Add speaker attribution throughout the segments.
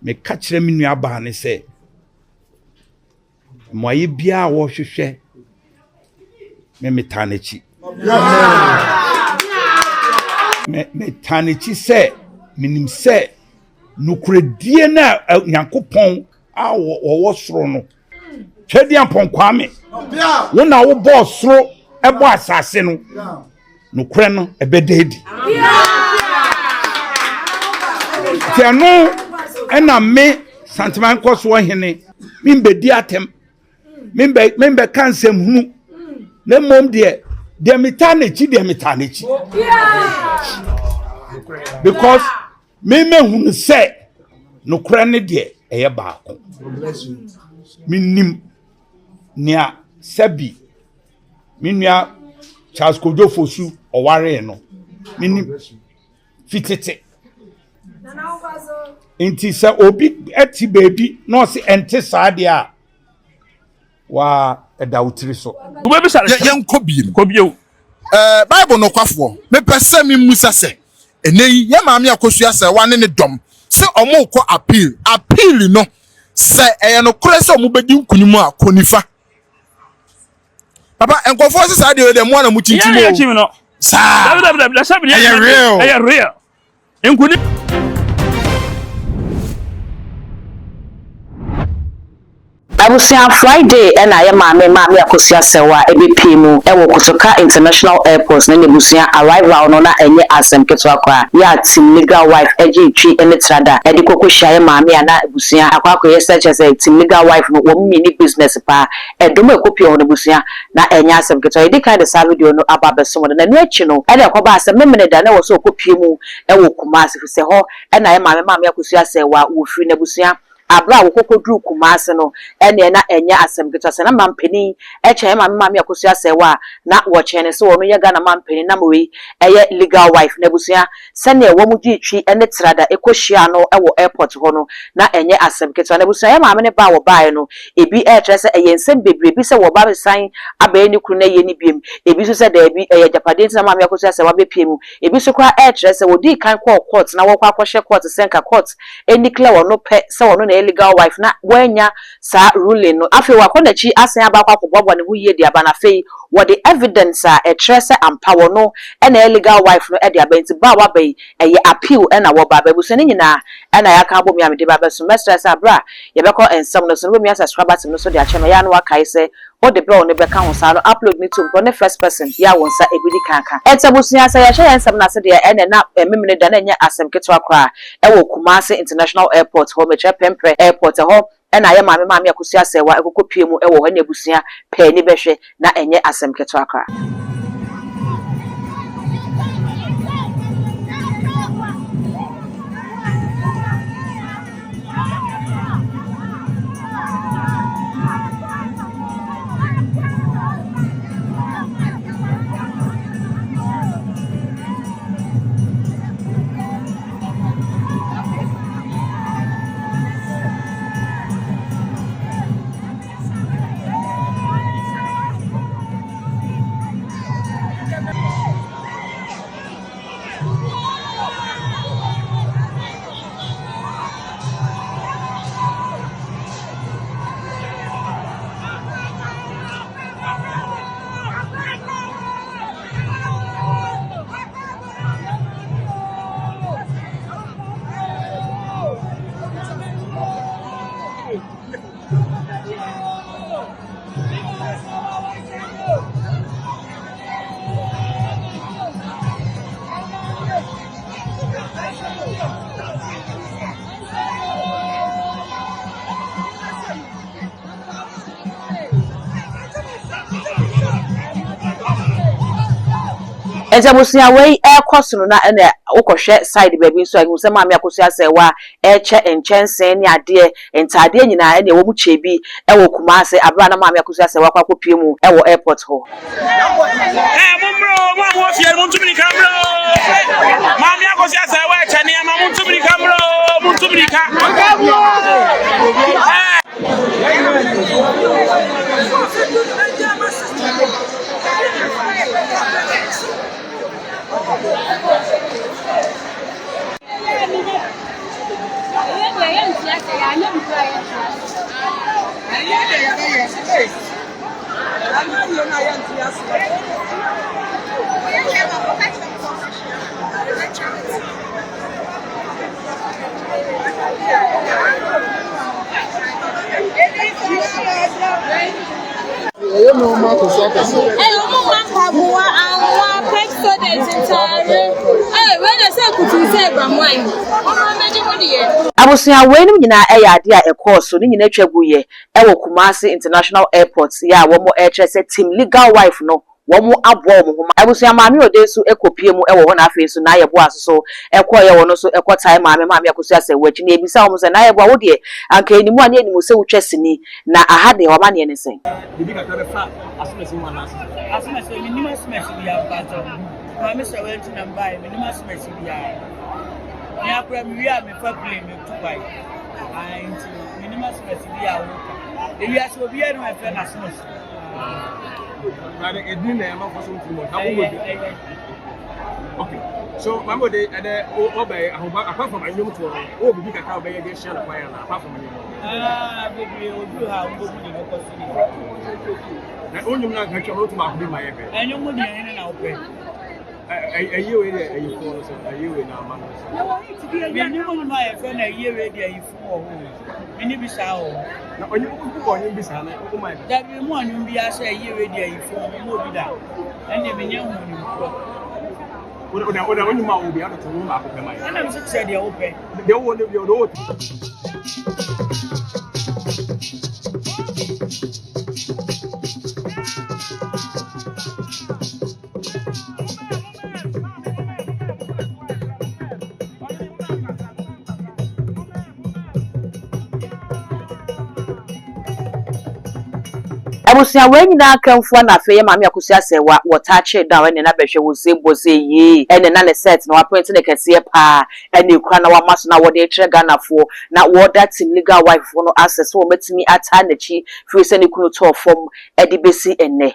Speaker 1: me kachire me nua ba ne se moye bia wo hwehwe me metanechi me tanechi se minim se nukuredie na Nyankopɔn a wo soro no twedi ampon kwame wo na wo bo soro ebo asase no nukure no ebededi tiano ena me santiman koso hene mimbedi atem mimbe kansem hunu na mom de metanechi because me hunu se nukure ne de eye baako minim nia sabi minua Charles Kojo Fosu oware no minim fitete inti se obi eti baby no se ente saade a wa edawutiri so
Speaker 2: obi sare
Speaker 3: yen kobiem
Speaker 2: Bible no kwafo me pese mi musa se eneyi ye maame akosua se wane ne dom se omo ko appeal no se eye no kure se omo bedi nkunimu akonifa papa enkofo se saade de mo na mu chichimo
Speaker 3: no
Speaker 2: sa
Speaker 3: real
Speaker 2: enkuni
Speaker 4: Abusia Friday na ya maame akosua sewa ebepemu ewo Kotoka International Airport na nebusia arrival no na enye asem ketwa kwa ya team legal wife eji twi ene trada edi kokohia ya maame na abusia akwakọ yeseche say team legal wife no wo mini business pa edom ekopia ho nebusia na enye asem ketwa edi kind of video no ababeso mo na nuachi no ede akoba asem memene da na wo so kopiemu ewo Kumasi fi se ho na ya maame akosua sewa wo firi nebusia abra wo kokodru Kumasi no ene na enya asem ketwa na mampeni eche maame akosua sewa na wo chene so wo no ye Ghana mampeni na mowe eye legal wife na busia sene wo mu gitwi ene trada ekohia no ewo airport ho no na enye asem ketwa na busia ye maame ne ba wo bae no ebi trese eye nsem bebre bi se wo ba besan abaye ni kru na ye ni biem ebi so se da ebi eye japade ntina maame akosua sewa bepiemu ebi so kwa trese wo di kan court na wo kwa kwhye court senka court eni clear wo no pe se wo no na legal wife na wanya sa ruling no afi wakona chi asen aba kwa kobobwa ne hu ye di aba na fei what the evidence a trese ampa no ena legal wife no e di aba nti ba wa bai eye appeal ena wo ba babuso ne nyina ena ya ka bomi amede ba beso mestres abra ye beko ensem no so no mi subscribers no so di ache no ya no akai se o de bro ne beka ho sa no upload me to ne first person ya wonsa ebidi kanka etabusia sa ya hye ensem na se de ena na memene da na nya asem ketwa kra e wo Kumasi International Airport ho meche pempre airport ho ena ya maame akosua sewa ekokopiemu ewo ho na ebusia pe ni behwe na enye asem ketwa akra Ejabusia we ekosunu na ene ukohwe side baby so agu se maame akosua sewa eche enchense ne ade entade nyina ene wo mu chebi ewo Kumasi abra na maame akosua sewa kwa kopiemu ewo airport ho
Speaker 3: mumbro mwa wo fier muntubiri kamro maame akosua sewa eche ne ma muntubiri kamro muntubiri ka
Speaker 4: Abusia wenum nyina ade a ekoso ni nyina twaguye ewo Kumasi International Airport ya wo mo team legal wife no wo mo abo mo homa abusia maame odensu ekopie mu ewo ho na afesu na ye bo aso ekoye wo no so ekotai maame akosu ase wachi na ebisa wo se na ye bo wo de anka enimu ani enimu se wutwasini na ahade wo ma ne ne sen
Speaker 3: bibi ka tabe fa asumesi mu anase asumesi minimum smesi bia bazo maame se wenti na mbai minimum smesi bia ni akura mi wi a me fa play me to buy ainti minimum smesi bia wo ewi aso bia no e fa na smesi okay, so Mambo de obey apart from anyum to oh bibi kaka obey dey share na fire na apart from anyum bibi odu ha ngo mu de ko si na onyum na ga choro to ma ko bi ma ye be anyum mu de ene na ope ayiwe de ayifo so ayiwe na ama no so anyum na ye fe na ayiwe de ayifo ho mini bi sa ho na onyum ku onyum bi sa na ko ma da bi mu onyum bi asa ayiwe de ayifo mo bi da ene me nya ho ni ko Oda when you ma obi ato to ma ko pema ya. Na me say dey open. Dey wo ne bi o do.
Speaker 4: Abusia wenyi na akamfo na afeye maame akosu asewa watache down ene na behwe wo semboze yi ene na ne set na waprint ne kese pa ene kura na wamaso na wode kire ganafo na woda team legal wife no access wo metimi ata na chi fi se ne kunu to form edi besi ene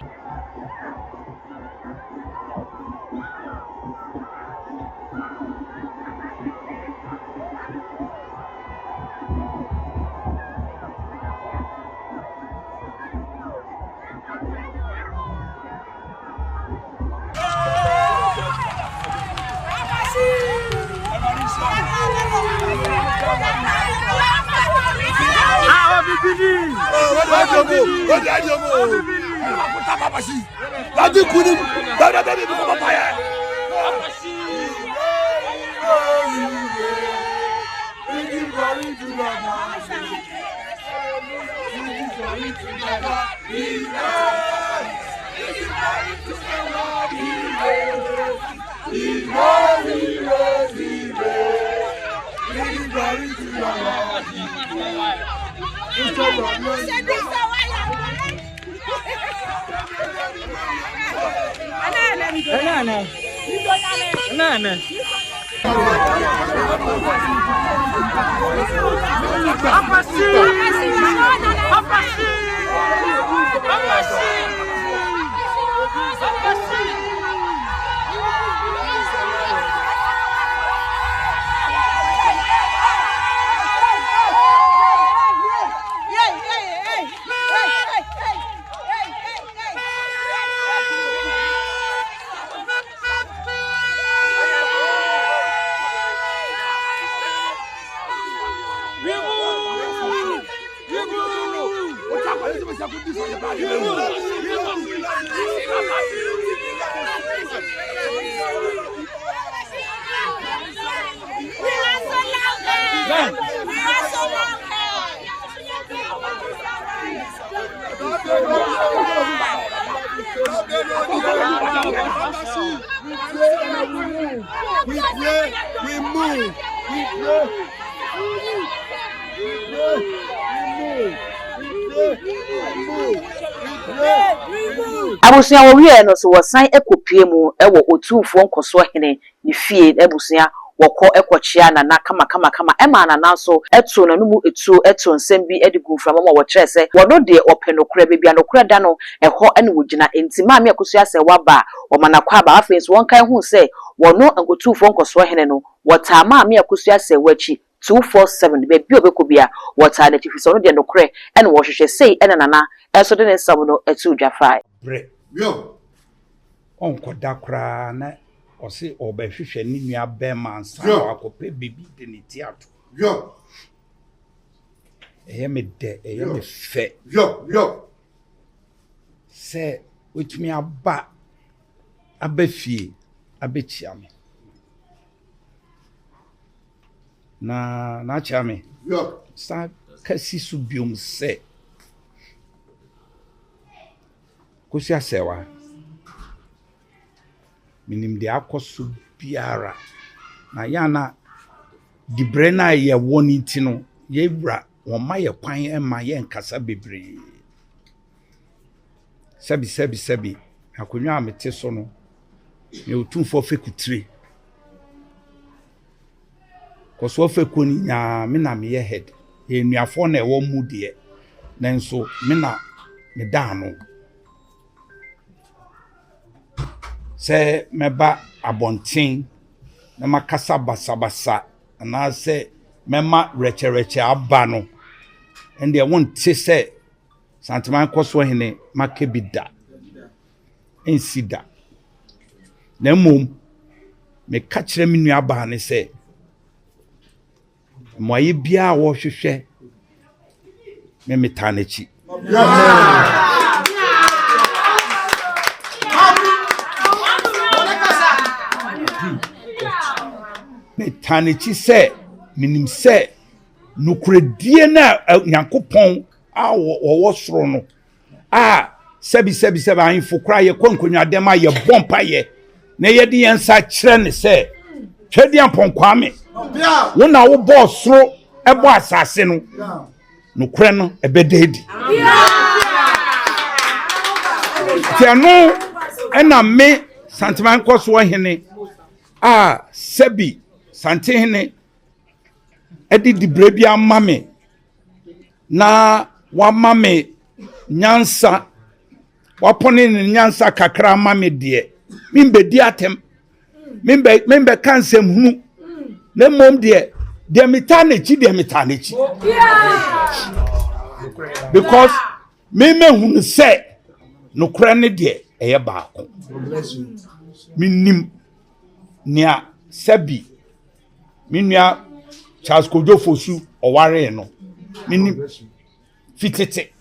Speaker 4: Abusia wo wie no so wosan ekopie mu ewo otufo nkoso hene ni fie abusia wokọ ekochia na kama ema na nanso eto na numu eto nsem bi edigu mframa ma wo kire se wono de openokura bebia nokura da no eho ene wogina enti maame akosu ase waba o manakwa aba afenso won kan hu se wono nkotufo nkoso hene no wota maame akosu ase wachi 247 baby obekobia water net if so no de no kre and wo hwehwe sei ena nana eso de ne nsam no etu dwafai
Speaker 1: bre
Speaker 2: yo
Speaker 1: onko dakra na osi obehwehwe ni nua bema ansa akope baby de ne tiato
Speaker 2: yo
Speaker 1: me fe
Speaker 2: yo
Speaker 1: se wetumi aba abafie abechia me na chame
Speaker 2: yo
Speaker 1: sa kasi subium se kosi asewa minim de akoso biara na yana dibre na ye woni ti no ye wura won ma ye kwan ema ye nkasa bebre sabi akonwa amete so no me otumfo fekutire koso fekoni nya me na me ye head enuafo na ewo mu de nanso me na me daano se meba abonten na makasa basabasa na se mema rechereche aba no ende wonte se santiman koso hene makebida ensida na mom me ka kire me nua ba ne se moye bia wo hwehwe me metanachi metanachi se minim se nukredie na Nyankopon a wo soro no sebi ahimfo kra ye konkonwa dem a ye bompa ye na ye de yensa kire ne se twedian ponkwame wona wo bo soro ebo asase no nukre no ebededi tiano ena me santiman koso hene sebi sante hene edi dibre bia mame na wa mame nyansa wapone ne nyansa kakra mame de mimbedi atem mimbe kansem hunu na mom de metanachi because me hunu se no kra ne de eye baako minim nia sabi minua Charles Kojo Fosu oware no minim fitete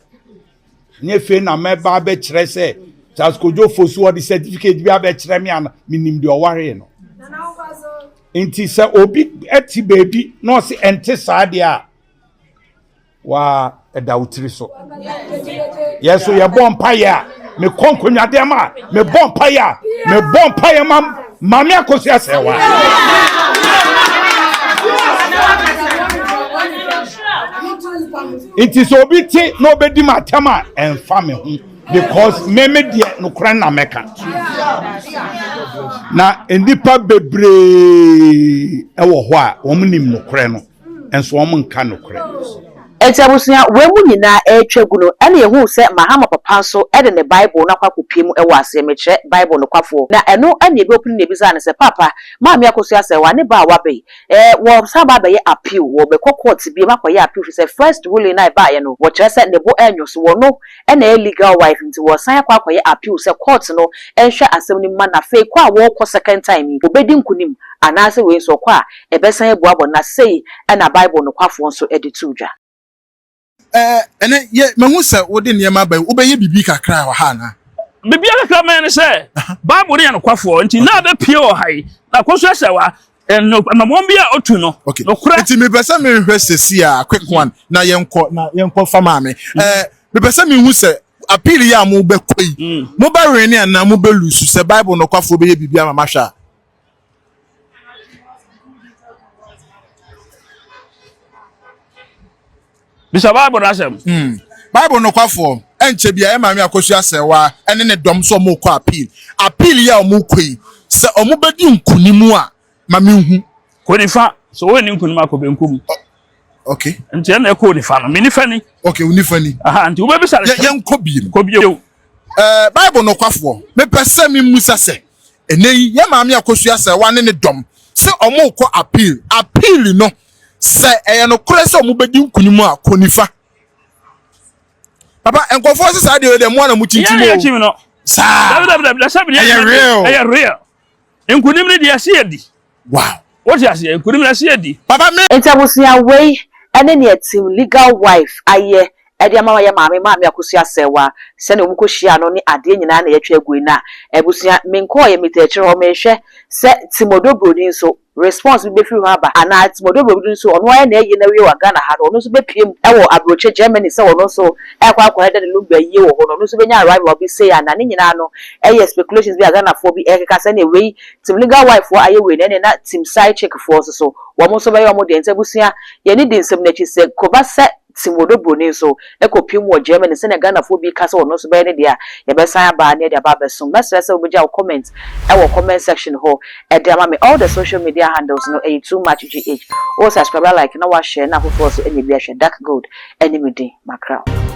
Speaker 1: nye fe na meba be kire se Charles Kojo Fosu o the certificate bi abe kire me ana minim de oware no enti se obi eti baby no se ente saade a wa edawutiri so yeso ye bompa ya me konkonwa dem a me bompa ya mame akosi asewa it is obiti no bedi matama emfa me hu because meme de no kran na meka na enipa bebre ewo ho a omunim no kran no enso omunka no kran
Speaker 4: etiabusia wemu nyina etwagu no ene yehu se mahama papa so ede ne bible na kwakopiem ewo ase mekye bible no kwafo na eno ene ebe opini ne biza ne se papa maami akoso ase wa ne ba wa be wo saba be ye appeal wo be court bi makoye appeal fi se first ruling na ba ye no wo kire se ne bo enyoso wo no ene legal wife nti wo san akwakoye appeal se court no enhwe asem ni ma na fe kwa wo ko second time obedi nkunim anase we so kwa ebesan ebuabo na sei ena bible no kwafo so editudwa
Speaker 2: ene ye mehu se wo de niam ba wo be ye bibi kakra wa ha na
Speaker 5: bibi kakra me ne se bible de no kwafo nti na be pie o hai na koso se wa no mamon bia otu no
Speaker 2: no kura nti me pese me hwe sesi a quick one na yenko fama me me pese me hu se appeal ya mo be koi mo ba reni ana mo be lusu se bible no kwafo be ye bibi ama mahwa
Speaker 5: bisa bible asem
Speaker 2: bible no kwafo enche bia e maami akosu asewa ene ne dom so mo ko appeal ya mo koi se omo bedi nkunimu a mami hu
Speaker 5: ko ni fa so we ni nkunimu akobe nkum
Speaker 2: okay
Speaker 5: nti na ko ni fa no mini fa ni
Speaker 2: okay uni fa ni
Speaker 5: nti wo be bisa
Speaker 2: yen ko bi
Speaker 5: bible
Speaker 2: no kwafo me pese mi musa se ene ye maami akosu asewa ne dom se omo ko appeal no se no kure se omo bedi nkunimu a konifa papa enkofo se sa de mo na mu chichimo
Speaker 5: ya chimi no
Speaker 2: sa
Speaker 5: da sabi
Speaker 2: real
Speaker 5: ya real nkunim ne dia se adi
Speaker 2: wow
Speaker 5: what you say nkunim na se adi
Speaker 2: papa me
Speaker 4: entabusia wey ene ne team legal wife aye edi ama ya maame akosua sewa se ne omuko hia no ne ade nyina na yetwa egu na ebusia menko ye metachire ho mehwe se timodobro ni so response be free haba ana timodobro ni so ono ya na ye na we wa Ghana ha no so be piem ewo abroche Germany se wono so akwa head the lumba ye wo no so be nya arrival be say ana ne nyina no speculations be Ghana for be ekeka se ne we team legal wife for aye we ne na team side check for so wo mo so be yo mo de ntabusia ye ni de nsem na chi se koba se Timodobro ni so ekopim wo Germany se na Ghana fo bi kasa wono so be ne dia ye be san ba ne dia ba beso message obuja comment comment section ho e dia ma me all the social media handles no too much gh o subscribe like na wa share na fo so any bi a share dark gold any me dey macra